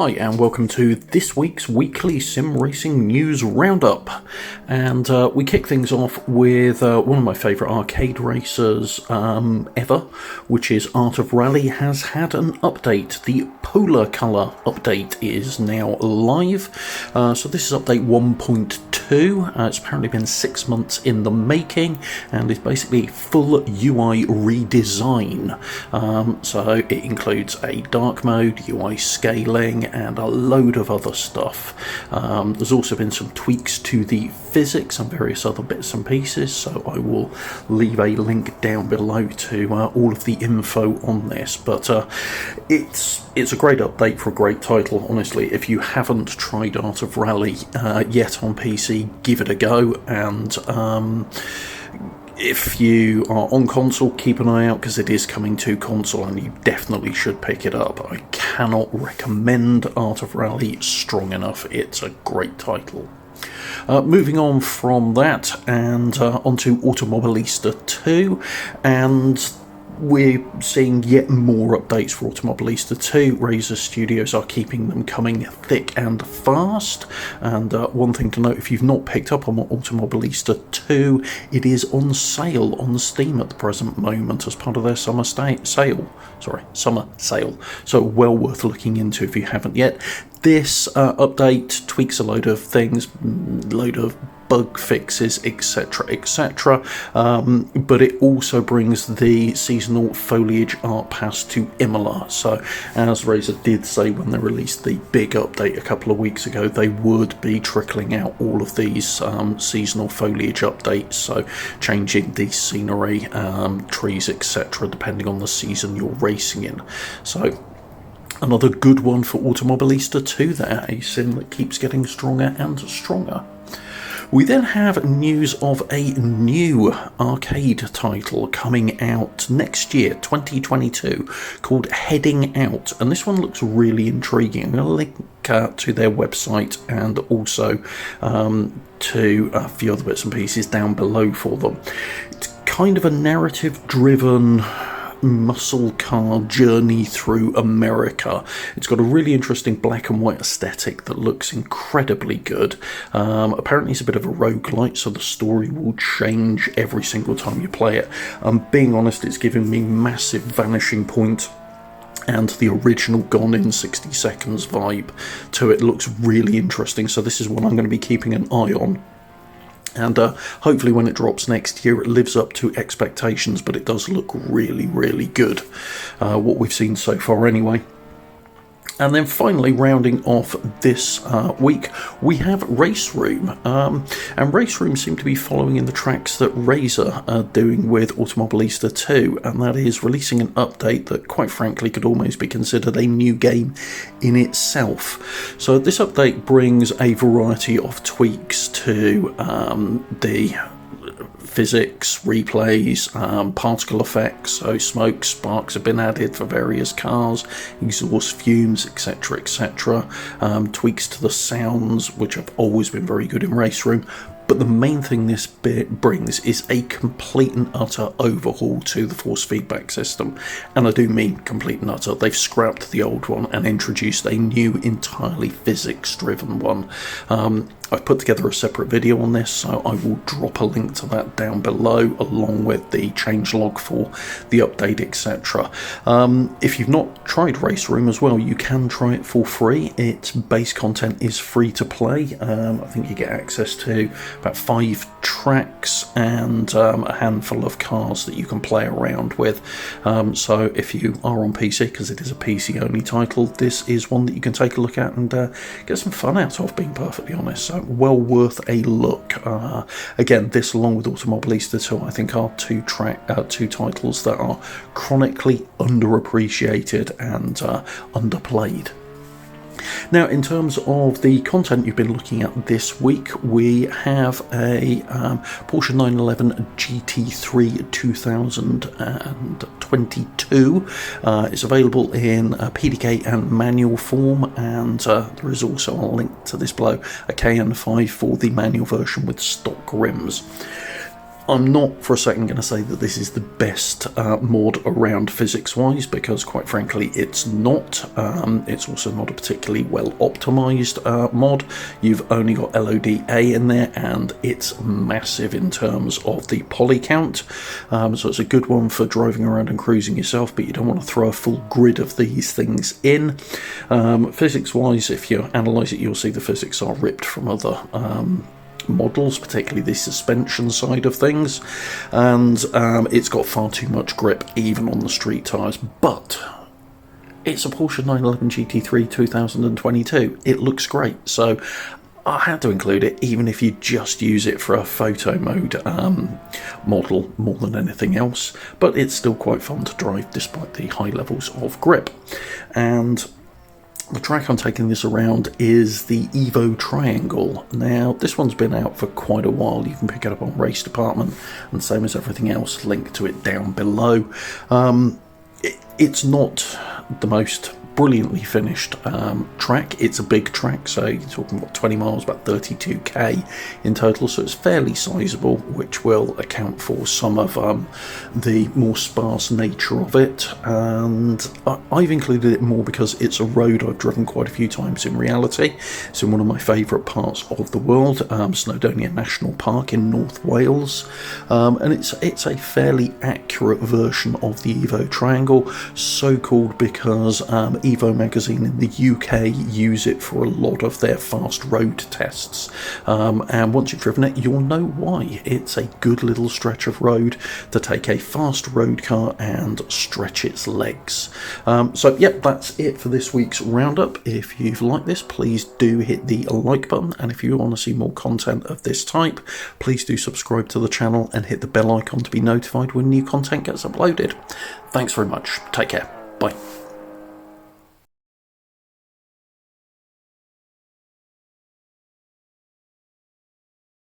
Hi and welcome to this week's weekly sim racing news roundup, and we kick things off with one of my favourite arcade racers ever, which is Art of Rally. Has had an update. The Polar Colour update is now live, so this is update 1.2. It's apparently been 6 months in the making and is basically full UI redesign. So it includes a dark mode, UI scaling, and a load of other stuff. There's also been some tweaks to the physics and various other bits and pieces, so I will leave a link down below to all of the info on this. But it's a great update for a great title. Honestly, if you haven't tried Art of Rally yet on PC, give it a go. And if you are on console, keep an eye out because it is coming to console and you definitely should pick it up. I cannot recommend Art of Rally strong enough. It's a great title. Moving on from that and onto Automobilista 2, and we're seeing yet more updates for Automobilista 2. Razer Studios are keeping them coming thick and fast. And one thing to note, if you've not picked up on Automobilista 2, it is on sale on Steam at the present moment as part of their summer sale. So well worth looking into if you haven't yet. This update tweaks a load of things, load of bug fixes, etc, but it also brings the seasonal foliage art pass to Imola. So as Razer did say when they released the big update a couple of weeks ago, they would be trickling out all of these seasonal foliage updates, so changing the scenery, trees, etc, depending on the season you're racing in. So another good one for Automobilista 2 there, a sim that keeps getting stronger and stronger. We then have news of a new arcade title coming out next year, 2022, called Heading Out, and this one looks really intriguing. I'm going to link to their website and also to a few other bits and pieces down below for them. It's kind of a narrative-driven muscle car journey through America. It's got a really interesting black and white aesthetic that looks incredibly good. Apparently it's a bit of a roguelite, so the story will change every single time you play it. Being honest, it's giving me massive Vanishing Point and the original Gone in 60 Seconds vibe to it. Looks really interesting, so this is one I'm going to be keeping an eye on. And hopefully when it drops next year it lives up to expectations, but it does look really, really good, what we've seen so far anyway. And then finally, rounding off this week, we have RaceRoom. And RaceRoom seem to be following in the tracks that Razer are doing with Automobilista 2, and that is releasing an update that, quite frankly, could almost be considered a new game in itself. So this update brings a variety of tweaks to the physics, replays, particle effects, so smoke, sparks have been added for various cars, exhaust fumes, etc, tweaks to the sounds, which have always been very good in RaceRoom. But the main thing this bit brings is a complete and utter overhaul to the force feedback system. And I do mean complete and utter. They've scrapped the old one and introduced a new, entirely physics-driven one. I've put together a separate video on this, so I will drop a link to that down below, along with the changelog for the update, etc. If you've not tried RaceRoom as well, you can try it for free. Its base content is free to play. I think you get access to about 5 tracks and a handful of cars that you can play around with. So if you are on PC, because it is a PC only title, this is one that you can take a look at and get some fun out of, being perfectly honest. So well worth a look. Again, this along with Automobilista 2 I think are two titles that are chronically underappreciated and underplayed. Now, in terms of the content you've been looking at this week, we have a Porsche 911 GT3 2022. It's available in PDK and manual form, and there is also a link to this below, a KN5 for the manual version with stock rims. I'm not for a second going to say that this is the best mod around physics-wise, because quite frankly it's not. It's also not a particularly well optimised mod. You've only got LODA in there, and it's massive in terms of the poly count. So it's a good one for driving around and cruising yourself, but you don't want to throw a full grid of these things in. Physics-wise, if you analyse it, you'll see the physics are ripped from other models, particularly the suspension side of things, and it's got far too much grip even on the street tyres, but it's a Porsche 911 GT3 2022. It looks great, so I had to include it, even if you just use it for a photo mode model more than anything else, but it's still quite fun to drive despite the high levels of grip. And the track I'm taking this around is the Evo Triangle. Now, this one's been out for quite a while. You can pick it up on Race Department, and same as everything else, link to it down below. It's not the most brilliantly finished track. It's a big track, so you're talking about 20 miles, about 32k in total, so it's fairly sizable, which will account for some of the more sparse nature of it. And I've included it more because it's a road I've driven quite a few times in reality. It's in one of my favourite parts of the world, Snowdonia National Park in North Wales, and it's a fairly accurate version of the Evo Triangle, so called because Evo magazine in the UK use it for a lot of their fast road tests, and once you've driven it you'll know why. It's a good little stretch of road to take a fast road car and stretch its legs. So yep, that's it for this week's roundup. If you've liked this, please do hit the like button, and if you want to see more content of this type, please do subscribe to the channel and hit the bell icon to be notified when new content gets uploaded. Thanks very much. Take care. Bye.